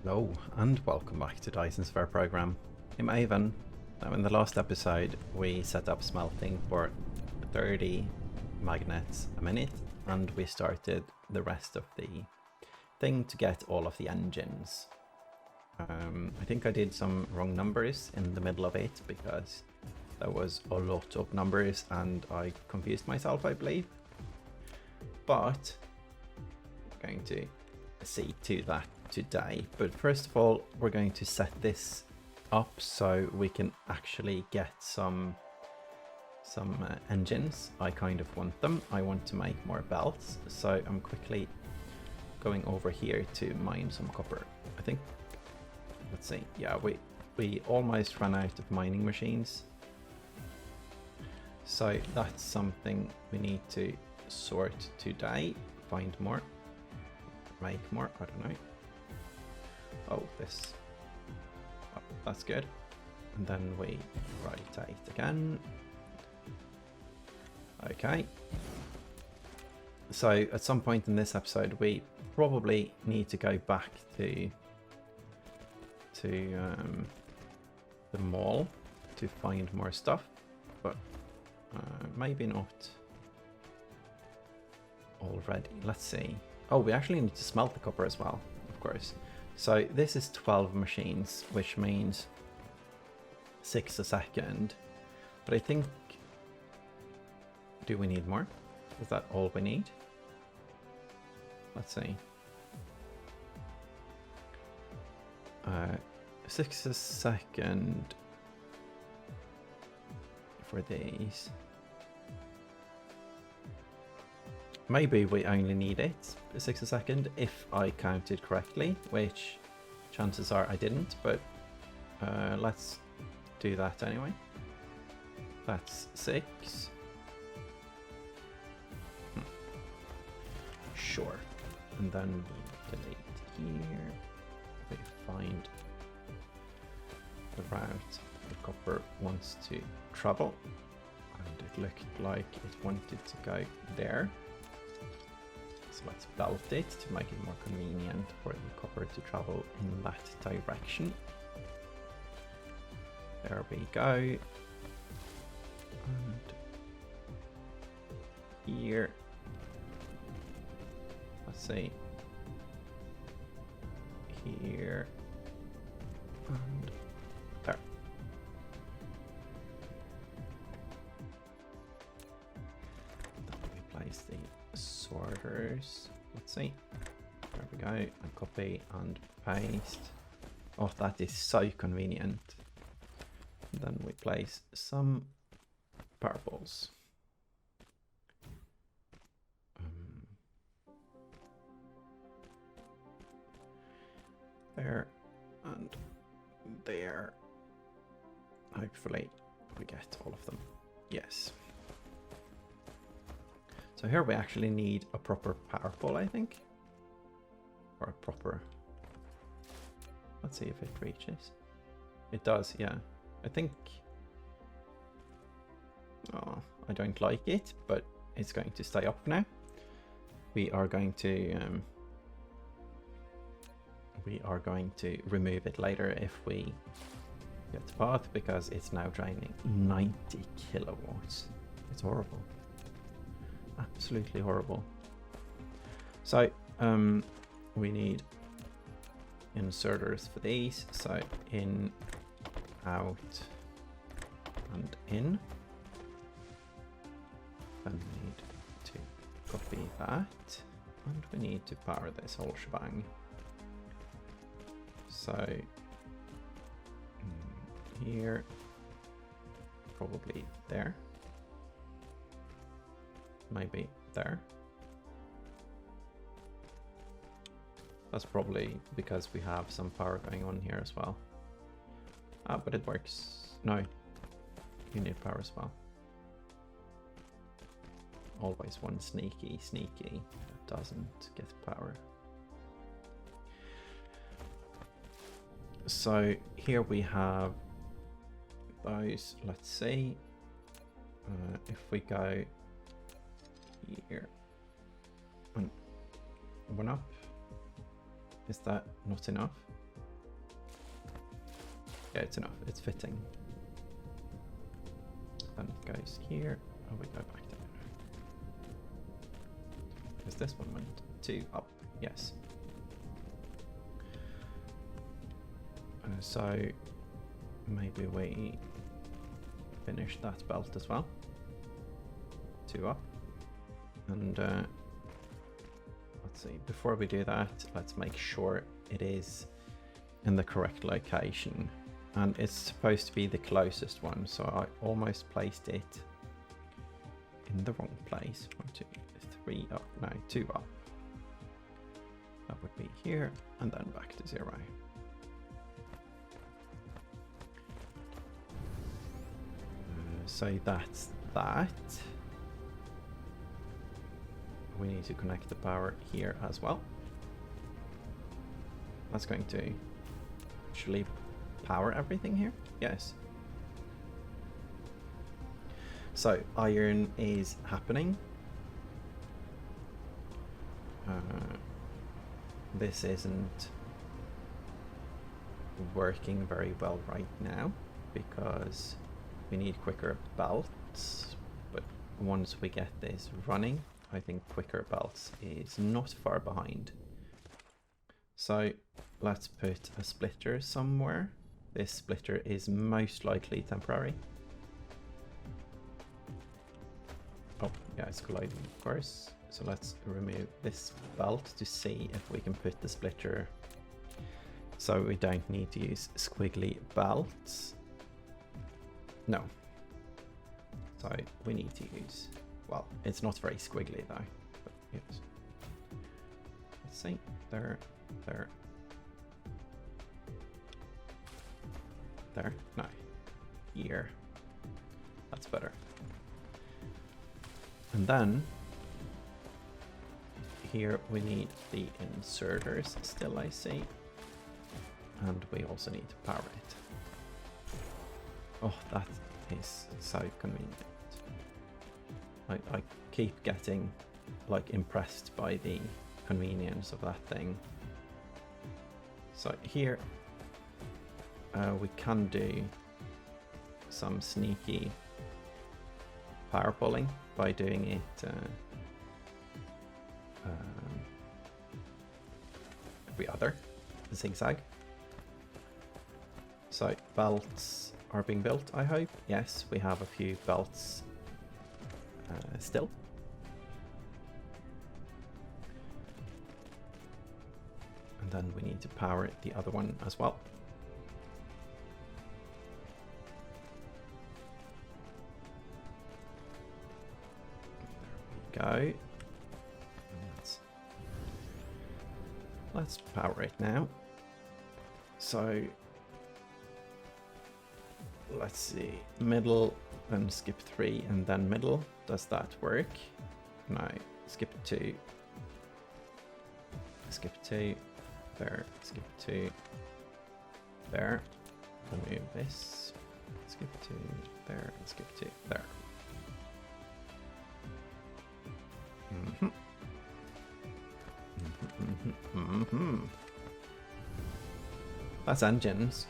Hello and welcome back to Dyson Sphere Program. I'm Ivan. Now in the last episode we set up smelting for 30 magnets a minute and we started the rest of the thing to get all of the engines. I think I did some wrong numbers in the middle of it because there was a lot of numbers and I confused myself, I believe. But I'm going to see to that today. But first of all, we're going to set this up so we can actually get some engines. I kind of want them. I want to make more belts, so I'm quickly going over here to mine some copper. I think, let's see, yeah, we almost ran out of mining machines, so that's something we need to sort today. Find more, make more, I don't know. Oh, this, oh, that's good. And then we rotate again. Okay. So at some point in this episode, we probably need to go back to the mall to find more stuff, but maybe not already. Let's see. Oh, we actually need to smelt the copper as well, of course. So this is 12 machines, which means 6 a second. But I think, do we need more? Is that all we need? Let's see. 6 a second for these. Maybe we only need it 6 a second if I counted correctly, which chances are I didn't, but let's do that anyway. That's 6. Sure. And then we delete here. We find the route the copper wants to travel. And it looked like it wanted to go there. So let's belt it to make it more convenient for the copper to travel in that direction. There we go. And here, let's see, here and there. Then we place the sorters. Let's see. There we go. And copy and paste. Oh, that is so convenient. And then we place some purples. There and there. Hopefully we get all of them. Yes. So here we actually need a proper power pole, I think. Or a proper... Let's see if it reaches. It does, yeah. I think... Oh, I don't like it, but it's going to stay up now. We are going to remove it later if we get the path, because it's now draining 90 kilowatts. It's horrible. Absolutely horrible. So we need inserters for these. So in, out, and in. Then we need to copy that, and we need to power this whole shebang. So here, probably there. Maybe there. That's probably because we have some power going on here as well. Ah, but it works. No, you need power as well. Always one sneaky that doesn't get power. So here we have those. Let's see if we go here and one up. Is that not enough? Yeah, it's enough. It's fitting. Then it goes here. Oh, we go back down. Because this one went 2 up. Yes. So maybe we finish that belt as well. 2 up. And let's see, before we do that, let's make sure it is in the correct location. And it's supposed to be the closest one, so I almost placed it in the wrong place. 1, 2, 3 up, no, 2 up. That would be here, and then back to 0. So that's that. We need to connect the power here as well. That's going to actually power everything here. Yes. So iron is happening. This isn't working very well right now because we need quicker belts, but once we get this running, I think quicker belts is not far behind. So let's put a splitter somewhere. This splitter is most likely temporary. Oh, yeah, it's colliding, of course. So let's remove this belt to see if we can put the splitter so we don't need to use squiggly belts. No. So we need to use, well, it's not very squiggly though, but yes. Let's see, there, no, here, that's better. And then here we need the inserters still, I see, and we also need to power it. Oh, that is so convenient. I keep getting like impressed by the convenience of that thing. So here we can do some sneaky power pulling by doing it every other zigzag. So belts are being built, I hope. Yes, we have a few belts still. And then we need to power the other one as well. There we go. Let's power it now. So let's see, middle, then skip 3 and then middle. Does that work? No, skip 2. Skip 2. There, skip 2. There. Remove this. Skip 2. There, skip 2. There. That's engines.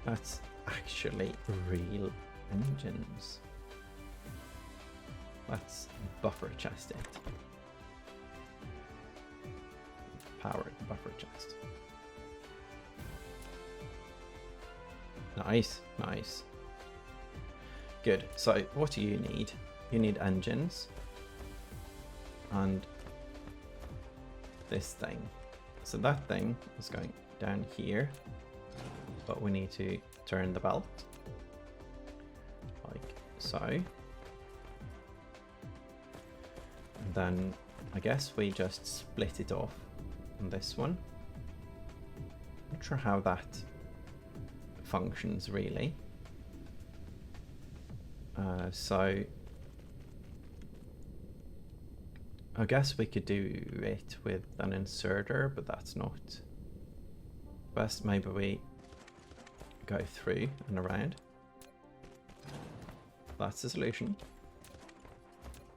That's actually real engines. Let's buffer chest it. Power the buffer chest. Nice, nice. Good. So what do you need? You need engines and this thing. So that thing is going down here, but we need to turn the belt like so. And then I guess we just split it off on this one. Not sure how that functions really. So I guess we could do it with an inserter, but that's not best. Maybe we go through and around. That's the solution.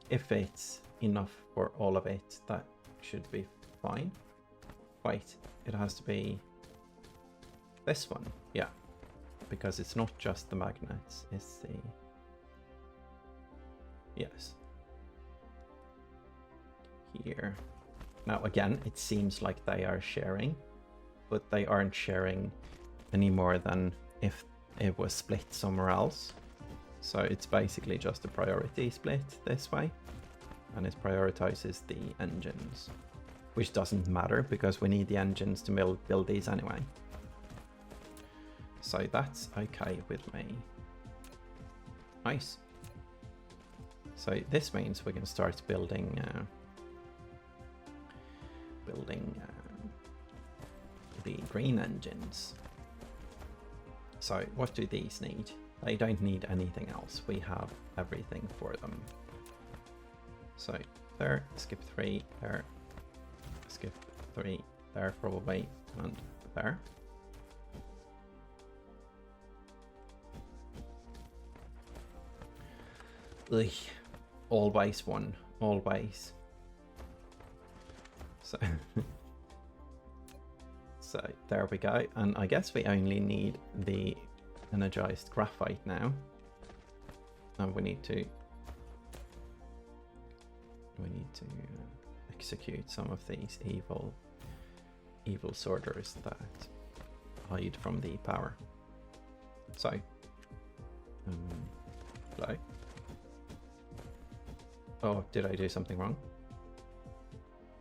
If it's enough for all of it, that should be fine. Wait, it has to be This one, yeah. Because it's not just the magnets, it's the... Yes. Here. Now again, it seems like they are sharing, but they aren't sharing any more than if it was split somewhere else. So it's basically just a priority split this way, and it prioritizes the engines, which doesn't matter because we need the engines to build these anyway. So that's okay with me. Nice. So this means we can start building the green engines. So what do these need? They don't need anything else. We have everything for them. So there, skip 3, there, skip 3, there probably, and there. Ugh. Always one, always. So, so there we go, and I guess we only need the energized graphite now, and we need to execute some of these evil sorters that hide from the power. So, hello. Oh, did I do something wrong?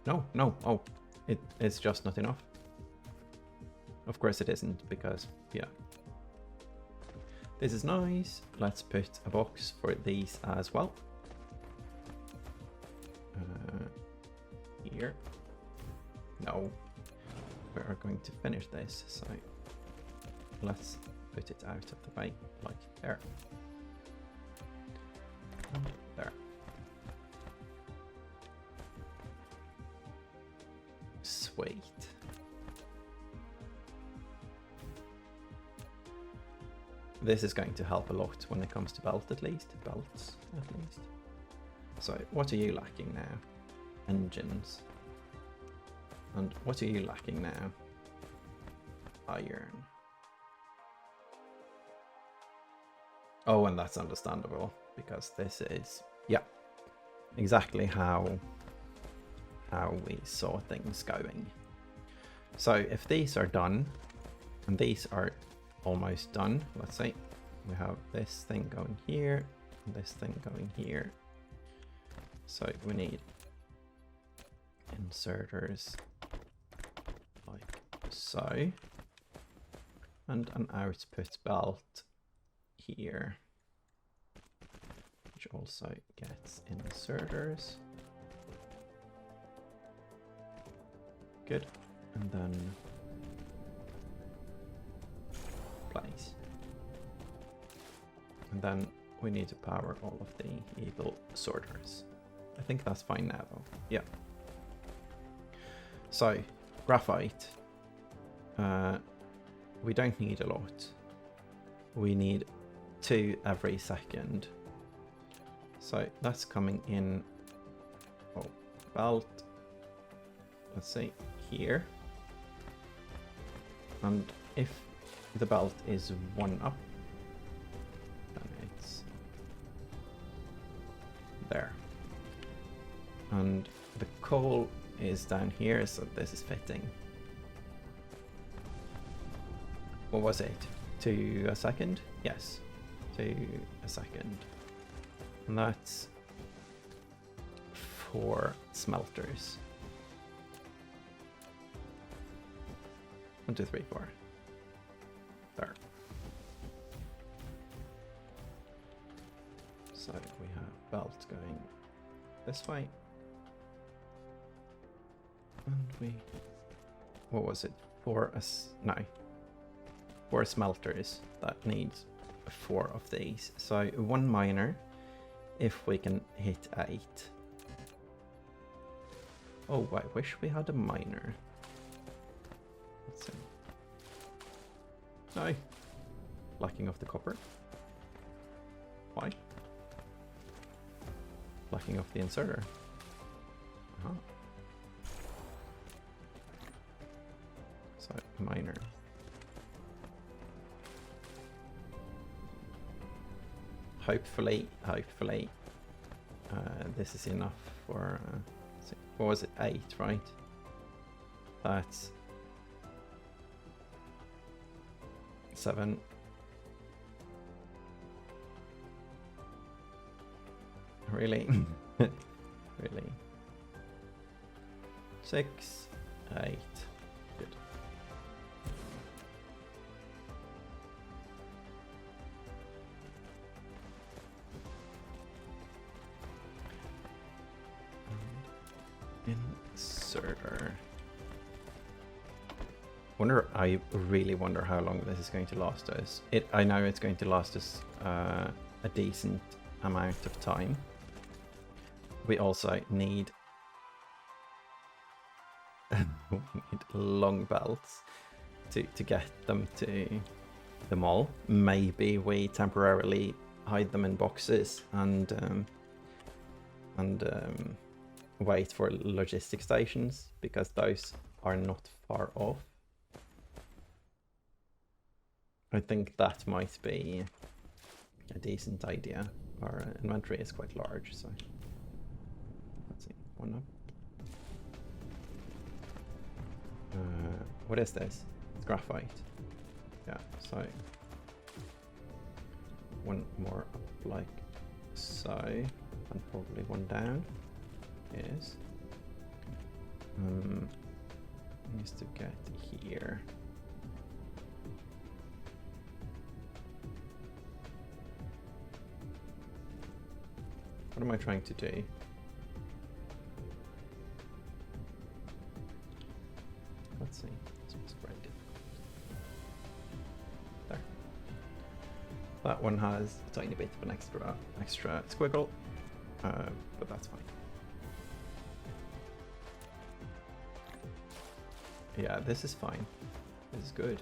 No, oh, it's just not enough. Of course it isn't, because, yeah. This is nice. Let's put a box for these as well. Here. No. We are going to finish this, so let's put it out of the way, like there. And there. Sweet. This is going to help a lot when it comes to belts at least. So what are you lacking now? Engines. And what are you lacking now? Iron. Oh, and that's understandable, because this is, yeah, exactly how we saw things going. So if these are done, and these are almost done, let's say we have this thing going here, and this thing going here. So we need inserters like so, and an output belt here, which also gets inserters. Good. And then place. And then we need to power all of the evil sorters. I think that's fine now though. Yeah. So, graphite. We don't need a lot. We need 2 every second. So that's coming in. Oh, belt. Let's see, here. And if the belt is 1 up, then it's there. And the coal is down here, so this is fitting. What was it? To a second? Yes, to a second. And that's 4 smelters. 1, 2, 3, 4. There. So we have belt going this way. And we... What was it? 4 smelters that needs 4 of these. So 1 miner, if we can hit 8. Oh, I wish we had a miner. Let's see. No. Lacking of the copper. Why? Lacking of the inserter. Uh-huh. So, miner. hopefully, this is enough for, what was it, 8, right? That's 7. Really? Really? 6, 8. Good. Inserter. I really wonder how long this is going to last us. I know it's going to last us a decent amount of time. We also need long belts to get them to the mall. Maybe we temporarily hide them in boxes and wait for logistic stations, because those are not far off. I think that might be a decent idea. Our inventory is quite large, so let's see, 1 up. What is this? It's graphite. Yeah, so 1 more up like so, and probably 1 down. Yes. Needs to get here. What am I trying to do? Let's see. This was very difficult. There. That one has a tiny bit of an extra squiggle, but that's fine. Yeah, this is fine. This is good.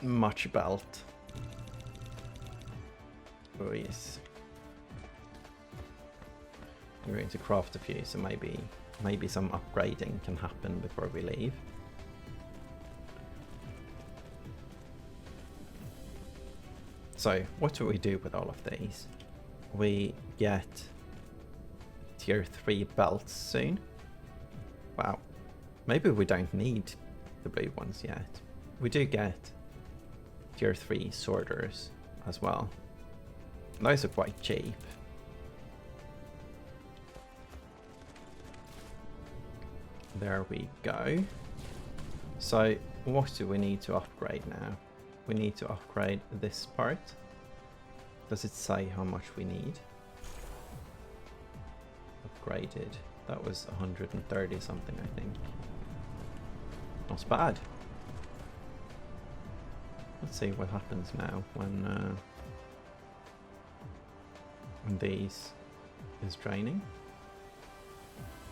Much belt. Oh yes. We're going to craft a few, so maybe some upgrading can happen before we leave. So what do we do with all of these? We get tier 3 belts soon. Wow. Maybe we don't need the blue ones yet. We do get tier 3 sorters as well. Those are quite cheap. There we go. So what do we need to upgrade now? We need to upgrade this part. Does it say how much we need? Upgraded. That was 130 something, I think. Not bad. Let's see what happens now when these is draining.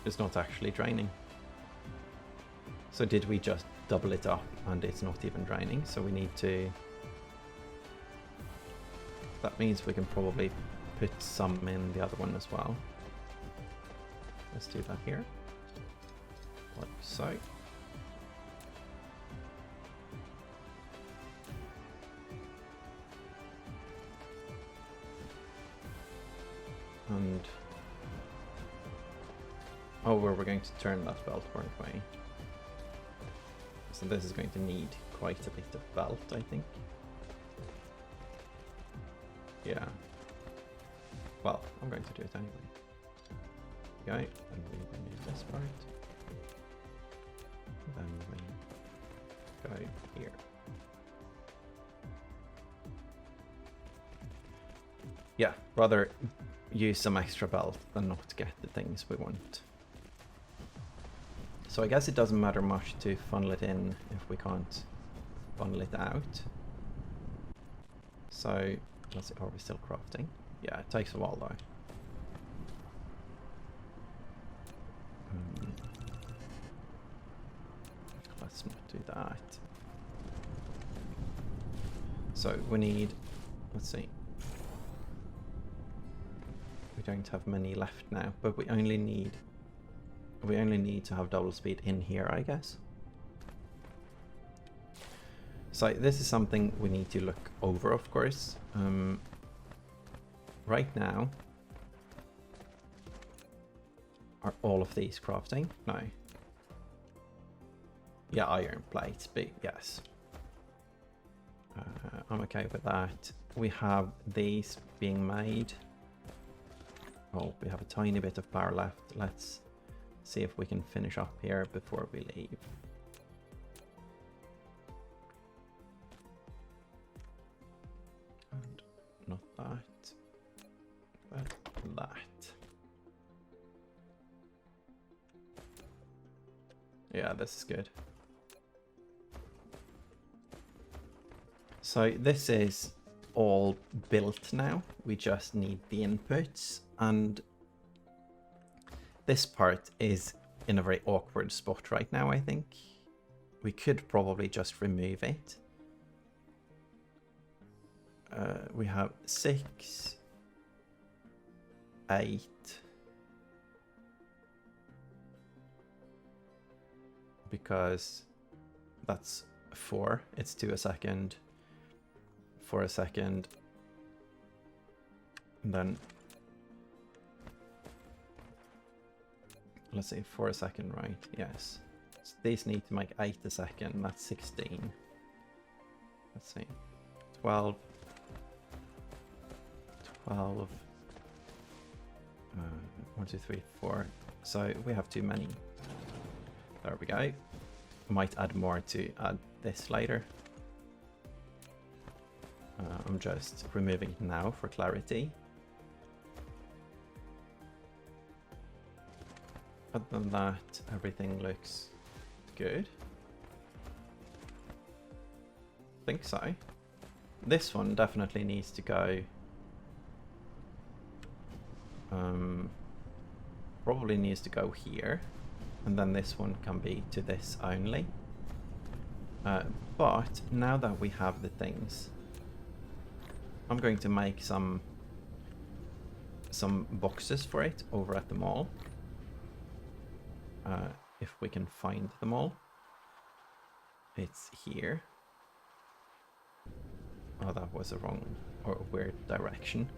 It's not actually draining. So did we just double it up and it's not even draining? So we need to... That means we can probably put some in the other one as well. Let's do that here. Like so. And... oh, we're going to turn that belt, weren't we? So this is going to need quite a bit of belt, I think. Yeah. Well, I'm going to do it anyway. Okay, and we remove this part. Then we go here. Yeah, rather use some extra belt than not get the things we want. So I guess it doesn't matter much to funnel it in if we can't funnel it out. So let's see, are we still crafting? Yeah, it takes a while though. Let's not do that. So we need, let's see. We don't have many left now, but we only need to have double speed in here, I guess. So this is something we need to look over, of course. Right now, are all of these crafting? No. Yeah, iron plates, but yes. I'm okay with that. We have these being made. Oh, we have a tiny bit of power left. Let's see if we can finish up here before we leave. And not that, but that. Yeah, this is good. So this is all built now. We just need the inputs, and this part is in a very awkward spot right now, I think. We could probably just remove it. We have 6, 8. Because that's 4. It's 2 a second. 4 a second. And then let's say 4 a second, right? Yes. So these need to make 8 a second. That's 16. Let's see. 12. 12. 1, 2, 3, 4. So we have too many. There we go. Might add more to add this later. I'm just removing it now for clarity. Other than that, everything looks good. I think so. This one definitely needs to go. Probably needs to go here. And then this one can be to this only. But now that we have the things, I'm going to make some boxes for it over at the mall. If we can find them all. It's here. Oh, that was a wrong or a weird direction.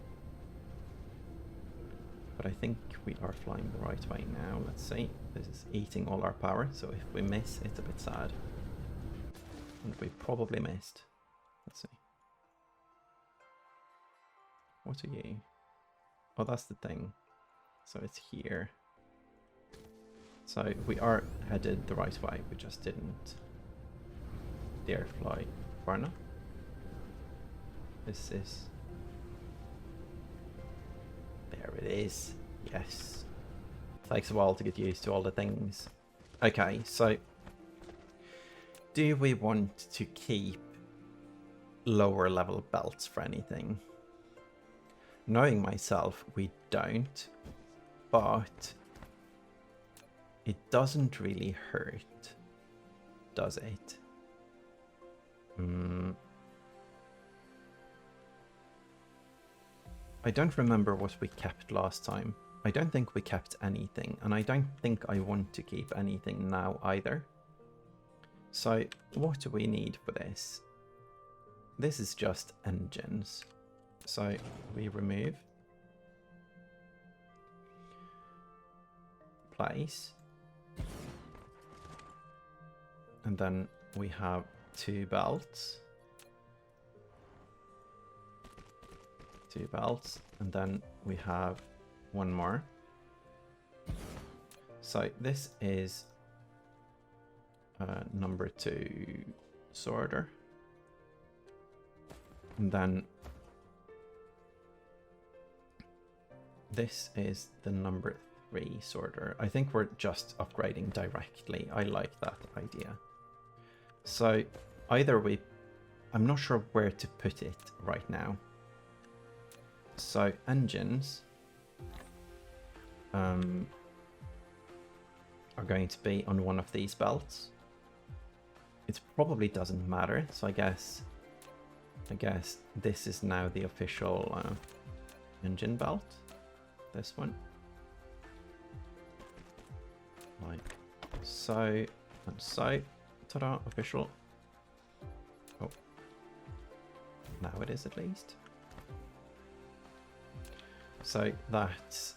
But I think we are flying the right way now. Let's see. This is eating all our power, so if we miss, it's a bit sad. And we probably missed. Let's see. What are you? Oh, that's the thing. So it's here. So we are headed the right way. We just didn't dare fly far enough. This is... There it is. Yes. Takes a while to get used to all the things. Okay, so do we want to keep lower level belts for anything? Knowing myself, we don't, but it doesn't really hurt, does it? I don't remember what we kept last time. I don't think we kept anything, and I don't think I want to keep anything now either. So what do we need for this? This is just engines. So we remove, place, and then we have 2 belts. 2 belts, and then we have 1 more. So this is number 2 sorter, and then this is the number 3 sorter. I think we're just upgrading directly. I like that idea. So either we, I'm not sure where to put it right now. So engines are going to be on one of these belts. It probably doesn't matter, so I guess this is now the official engine belt. This one, like so and so. Ta-da! Official. Oh, Now it is at least. So that's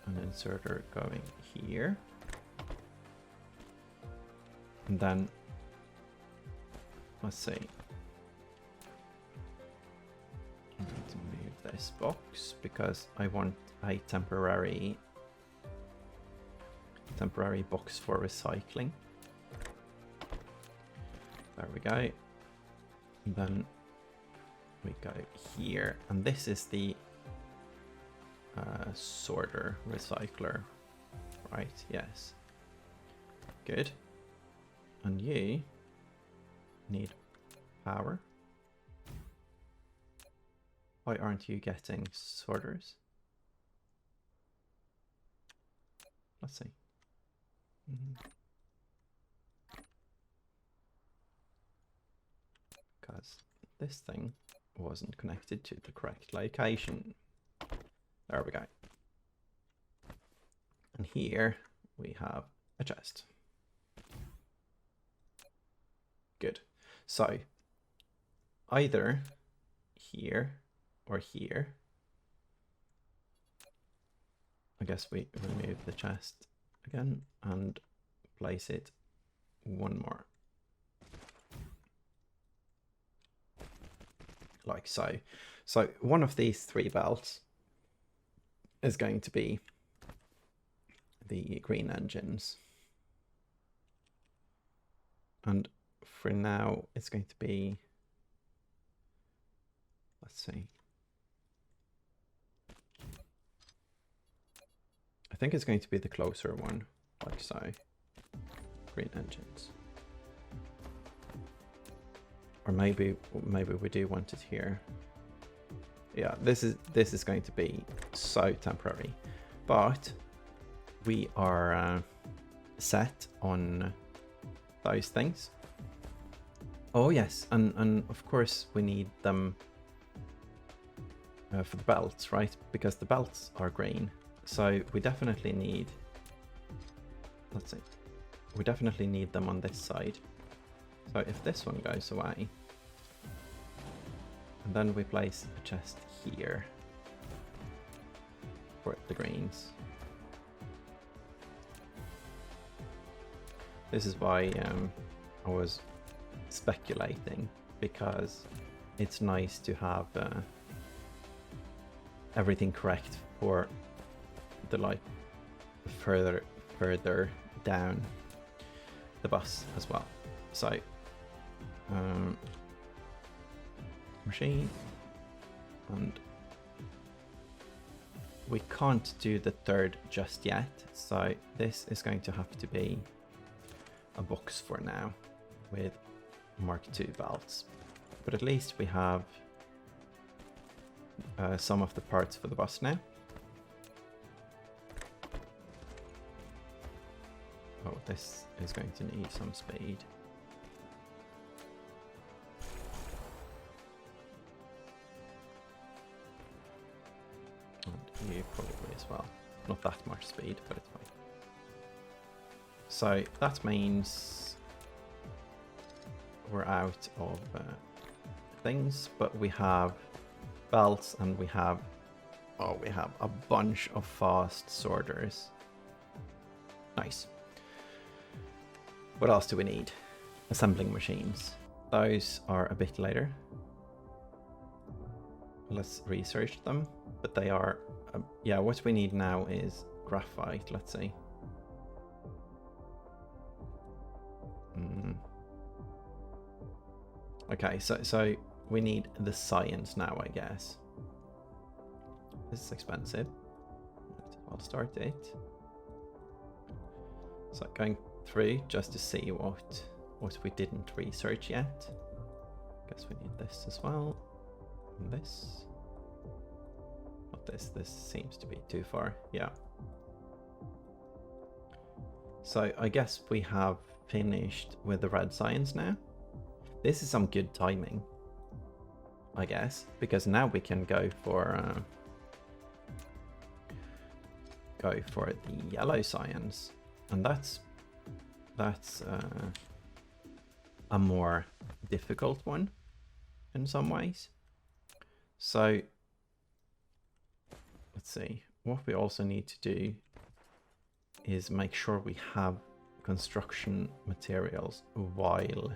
an inserter going here. And then, let's see. I need to move this box because I want a temporary box for recycling. There we go. And then we go here, and this is the sorter recycler, right? Yes. Good. And you need power. Why aren't you getting sorters? Let's see. Because this thing wasn't connected to the correct location. There we go. And here we have a chest. Good. So either here or here. I guess we remove the chest again and place it one more. Like so. So one of these three belts is going to be the green engines. And for now, it's going to be, let's see. I think it's going to be the closer one, like so. Green engines. Or maybe we do want it here. Yeah, this is going to be so temporary, but we are set on those things. Oh yes, and of course we need them for the belts, right? Because the belts are green, so we definitely need. Let's see, we definitely need them on this side. So if this one goes away, and then we place a chest here for the greens. This is why I was speculating, because it's nice to have everything correct for the like further down the bus as well. So machine, and we can't do the third just yet, so this is going to have to be a box for now with Mark II belts, but at least we have some of the parts for the bus now. Oh, this is going to need some speed. And you probably as well. Not that much speed, but it's fine. So that means we're out of things, but we have belts and we have a bunch of fast sorters. Nice. What else do we need? Assembling machines. Those are a bit later. Let's research them, but they are yeah, what we need now is graphite. Let's see. Okay, so we need the science now, I guess. This is expensive. I'll start it. So going through just to see what we didn't research yet. Guess we need this as well. And this. Not this. This seems to be too far. Yeah. So I guess we have finished with the red science now. This is some good timing, I guess, because now we can go for the yellow science, and that's a more difficult one in some ways. So let's see. What we also need to do is make sure we have construction materials while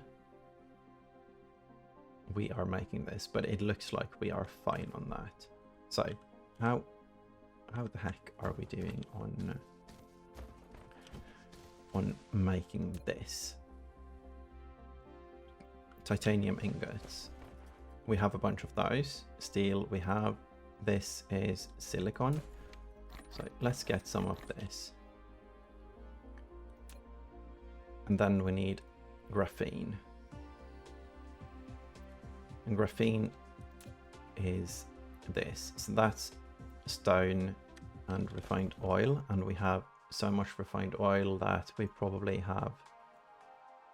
we are making this, but it looks like we are fine on that. So how the heck are we doing on making this? Titanium ingots, we have a bunch of those. Steel we have. This is silicon, so let's get some of this. And then we need graphene. And graphene is this. So that's stone and refined oil. And we have so much refined oil that we probably have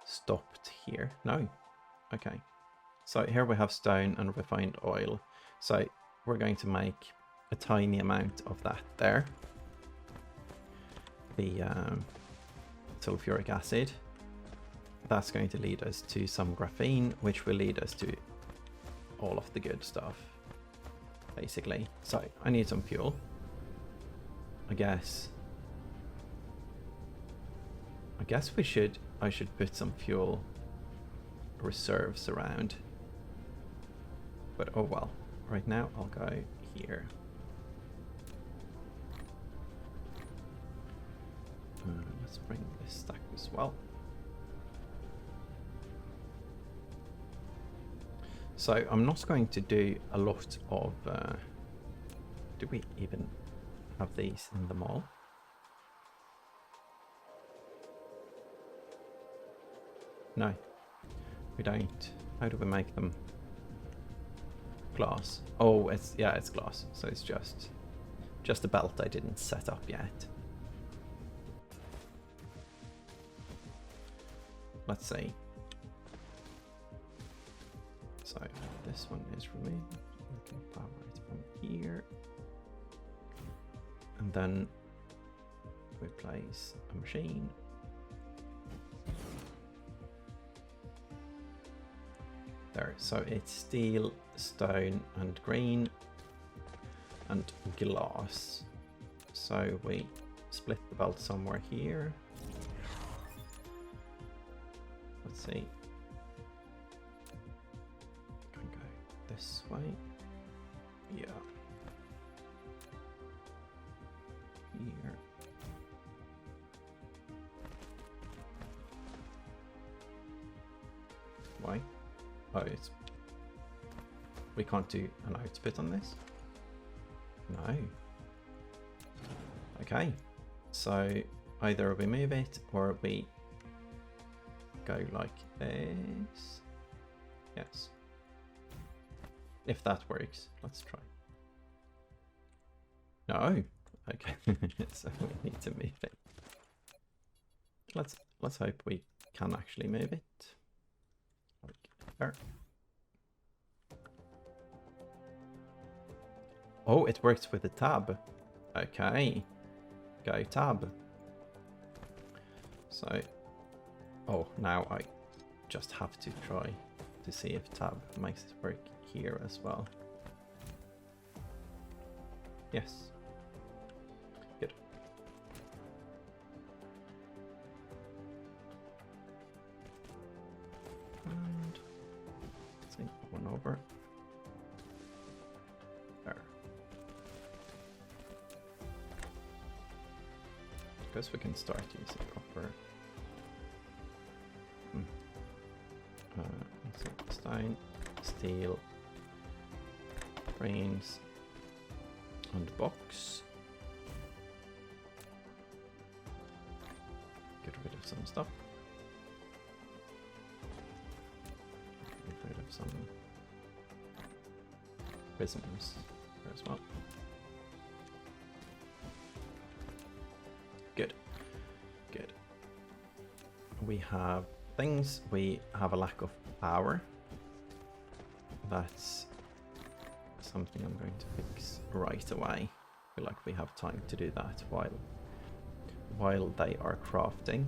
stopped here. No. Okay. So here we have stone and refined oil. So we're going to make a tiny amount of that there. The sulfuric acid. That's going to lead us to some graphene, which will lead us to all of the good stuff, basically. So I need some fuel. I guess I should put some fuel reserves around. But oh well. Right now I'll go here. Let's bring this stack as well. So I'm not going to do a lot of... do we even have these in the mall? No, we don't. How do we make them? Glass. Oh, it's glass. So it's just a belt I didn't set up yet. Let's see. So this one is removed. We can power it from here. And then we place a machine. There, so it's steel, stone and green and glass. So we split the belt somewhere here. Let's see. Can go this way. Yeah. Here. Why? Oh, we can't do an outspit on this? No. Okay. So either we move it or we go like this. Yes. If that works, let's try. No. Okay. So we need to move it. Let's hope we can actually move it. Like there. Oh, it works with the tab. Okay. Go tab. So, oh, now I just have to try to see if tab makes it work here as well. Yes. Good. And let's see, one over. There. Guess we can start using copper. Let's see, stone, steel, frames, and box. Get rid of some stuff. Get rid of some prisms there as well. Good. Good. We have things. We have a lack of power. That's something I'm going to fix right away. I feel like we have time to do that while they are crafting.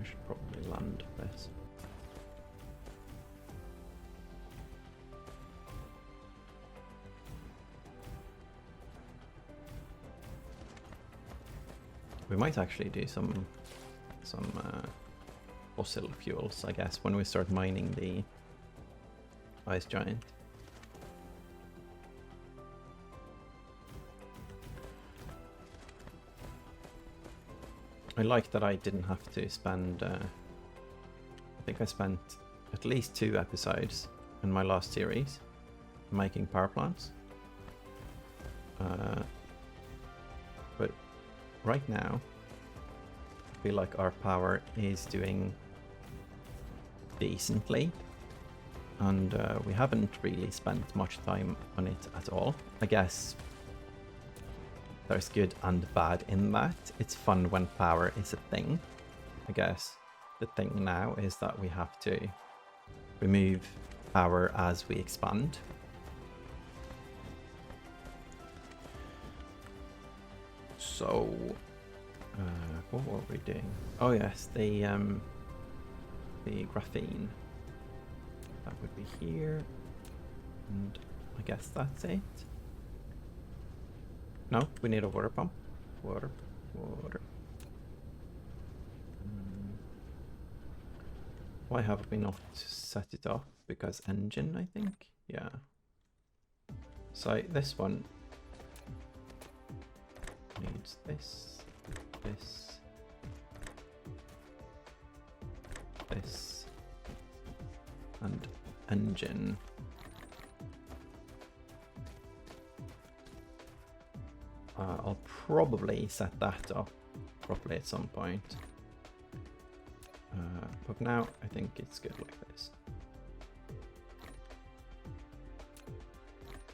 I should probably land this. We might actually do some fossil fuels, I guess, when we start mining the ice giant. I like that I didn't have to spend, I think I spent at least 2 episodes in my last series making power plants. But right now, I feel like our power is doing decently, and we haven't really spent much time on it at all. I guess there's good and bad in that. It's fun when power is a thing. I guess the thing now is that we have to remove power as we expand. So, what were we doing? Oh yes, the graphene. That would be here, and I guess that's it. No, we need a water pump. Water. Why have we not set it up? Because engine, I think? Yeah. So this one needs this, and engine. I'll probably set that up properly at some point. But now I think it's good like this.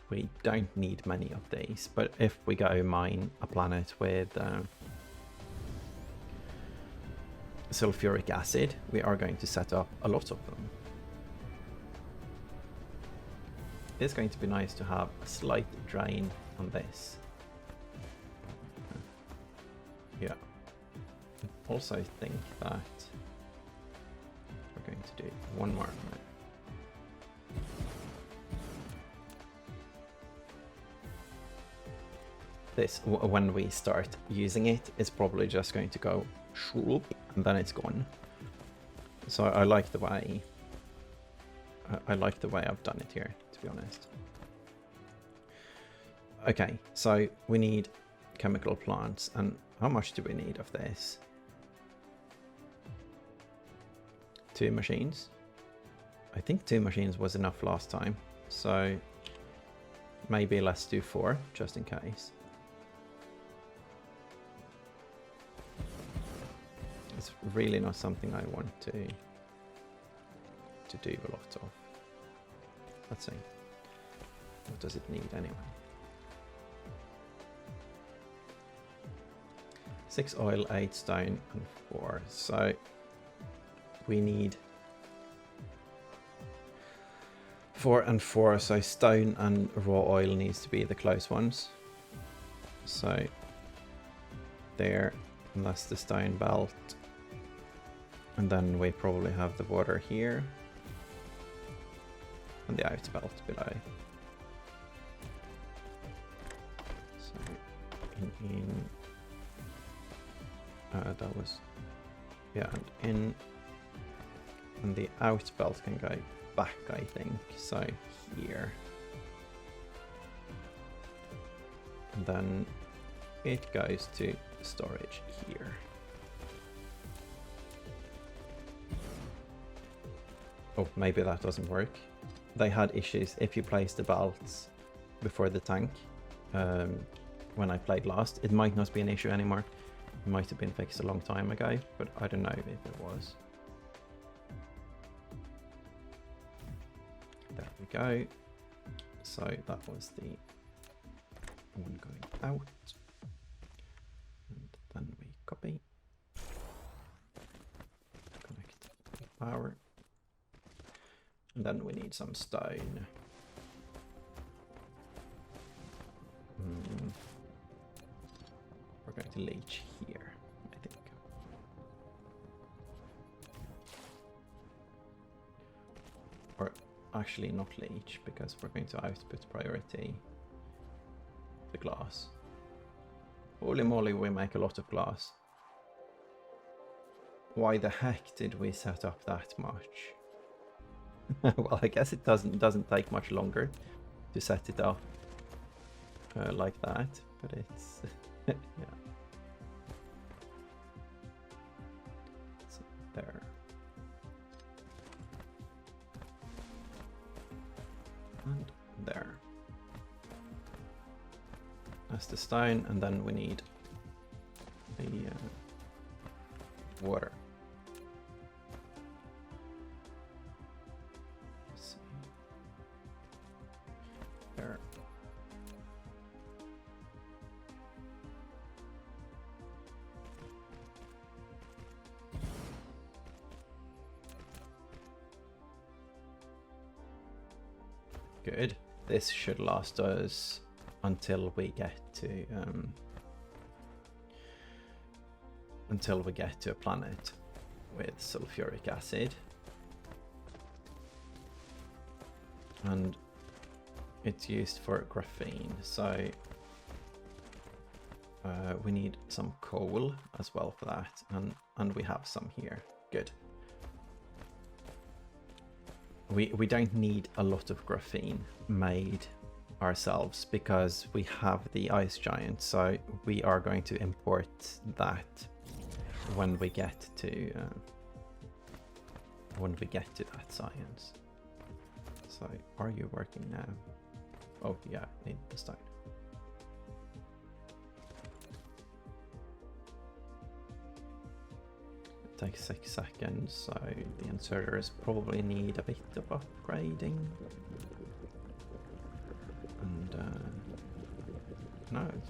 We don't need many of these, but if we go mine a planet with sulfuric acid, we are going to set up a lot of them. It's going to be nice to have a slight drain on this. Yeah. I also think that we're going to do one more. This, when we start using it, it's probably just going to go shroop and then it's gone. So I like the way I've done it here, to be honest. Okay, so we need chemical plants, and how much do we need of this? 2 machines? I think 2 machines was enough last time, so maybe let's do 4 just in case. It's really not something I want to do a lot of. Let's see. What does it need anyway? 6 oil, 8 stone, and 4. So we need 4 and 4. So stone and raw oil needs to be the close ones. So there, and that's the stone belt. And then we probably have the water here. And the out belt below. So in that was, yeah, and the out belt can go back, I think, so here. And then it goes to storage here. Oh, maybe that doesn't work. They had issues if you place the belts before the tank. When I played last, it might not be an issue anymore. It might have been fixed a long time ago, but I don't know if it was. There we go. So that was the one going out. And then we copy. Connect the power. And then we need some stone. We're going to leach here, I think. actually not leach, because we're going to output priority the glass. Holy moly, we make a lot of glass. Why the heck did we set up that much? Well, I guess it doesn't take much longer to set it up like that, but it's yeah. So there. And there. That's the stone, and then we need the water. Let's see. There. Good. This should last us until we get to a planet with sulfuric acid, and it's used for graphene. So we need some coal as well for that, and we have some here. Good. We don't need a lot of graphene made ourselves because we have the ice giant, so we are going to import that when we get to that science. So are you working now? Oh yeah, need the stone. It takes 6 seconds, so the inserters probably need a bit of upgrading. And no, it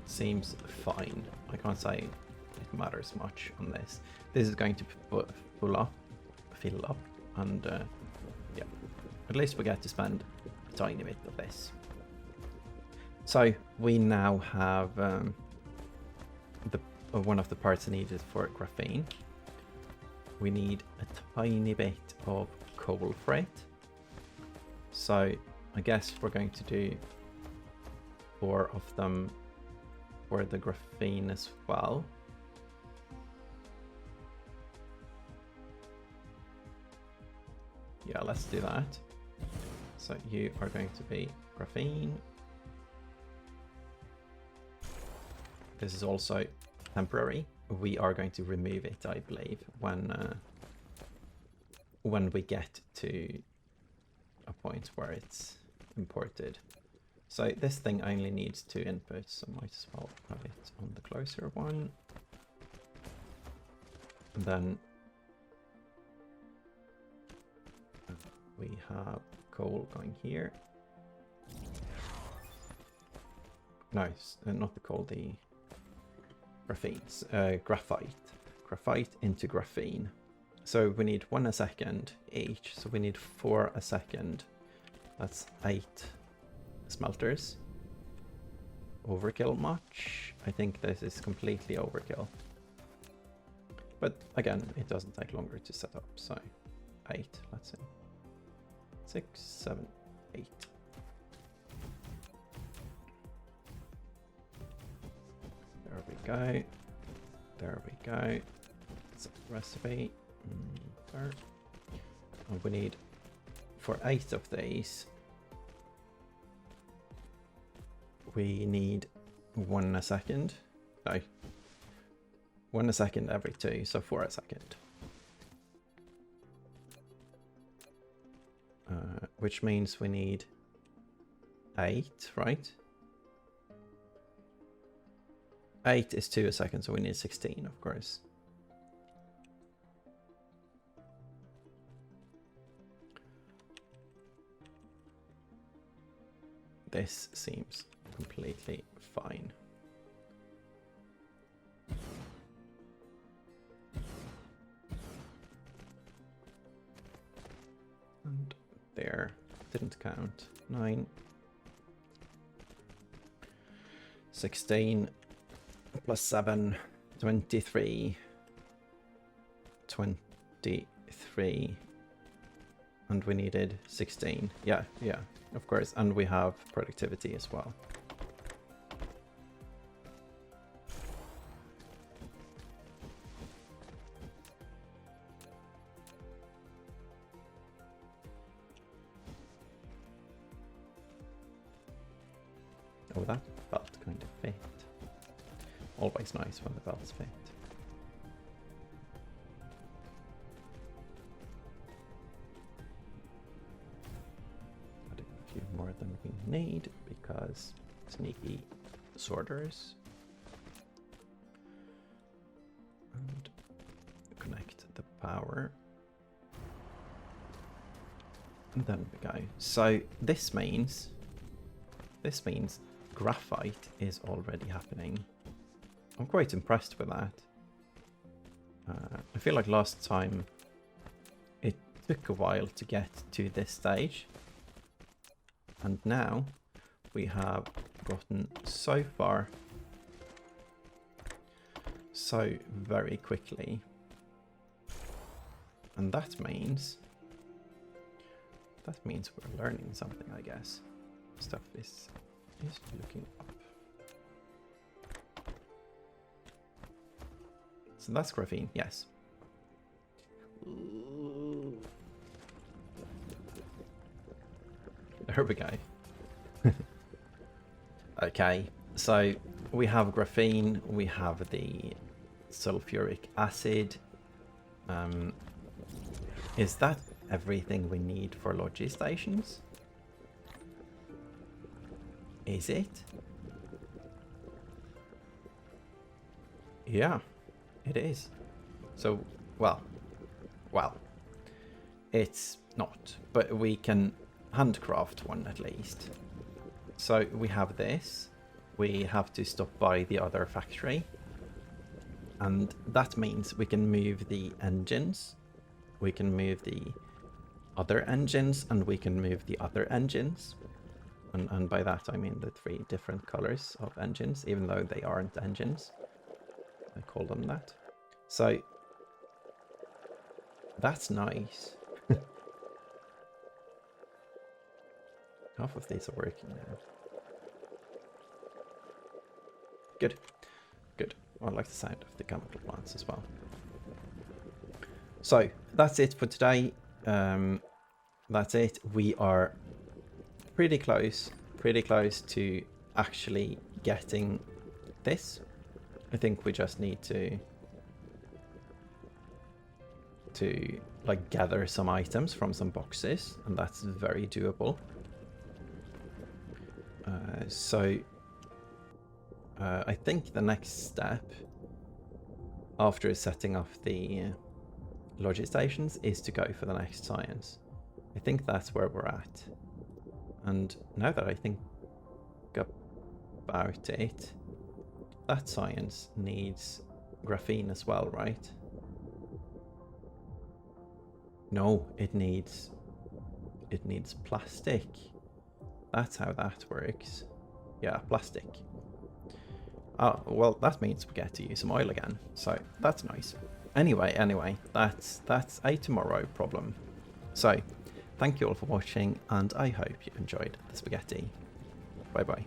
seems fine. I can't say it matters much on this. This is going to fill up, and yeah, at least we get to spend a tiny bit of this. So we now have one of the parts needed for graphene. We need a tiny bit of coal for it. So I guess we're going to do 4 of them for the graphene as well. Yeah, let's do that. So you are going to be graphene. This is also temporary. We are going to remove it, I believe, when we get to a point where it's imported. So this thing only needs 2 inputs, so might as well have it on the closer one. And then we have coal going here. No, not the coal, the graphite. Graphite into graphene. So we need 1 a second each, so we need 4 a second. That's 8 smelters. Overkill much? I think this is completely overkill. But again, it doesn't take longer to set up, so 8, let's see. 6, 7, 8. There we go. There we go. Set the recipe. There. And we need, for 8 of these, we need 1 a second. No. 1 a second every 2, so 4 a second. Which means we need 8, right? 8 is 2 a second, so we need 16, of course. This seems completely fine. And there, didn't count. 9. 16 plus 7, 23. 23. And we needed 16. Yeah, of course. And we have productivity as well. Oh, that belt kind of fit. Always nice when the belts fit. Adding a few more than we need because sneaky sorters. And connect the power. And then we go. So this means graphite is already happening. I'm quite impressed with that. I feel like last time it took a while to get to this stage. And now we have gotten so far so very quickly. And that means we're learning something, I guess. Stuff is looking up. So that's graphene, yes. There we go. Okay, so we have graphene, we have the sulfuric acid. Is that everything we need for logi stations? Is it? Yeah, it is. So, well, it's not, but we can handcraft one at least. So we have this. We have to stop by the other factory. And that means we can move the engines. We can move the other engines, and we can move the other engines. And by that I mean the 3 different colors of engines, even though they aren't engines. I call them that. So that's nice. Half of these are working now. Good. Good. I like the sound of the chemical plants as well. So that's it for today. That's it. We are pretty close to actually getting this. I think we just need to like gather some items from some boxes, and that's very doable. I think the next step after setting off the logi stations is to go for the next science. I think that's where we're at. And now that I think about it, that science needs graphene as well, right? No, it needs plastic. That's how that works. Yeah, plastic. Oh, well, that means we get to use some oil again, so that's nice. Anyway, that's a tomorrow problem. So, thank you all for watching, and I hope you enjoyed the spaghetti. Bye bye.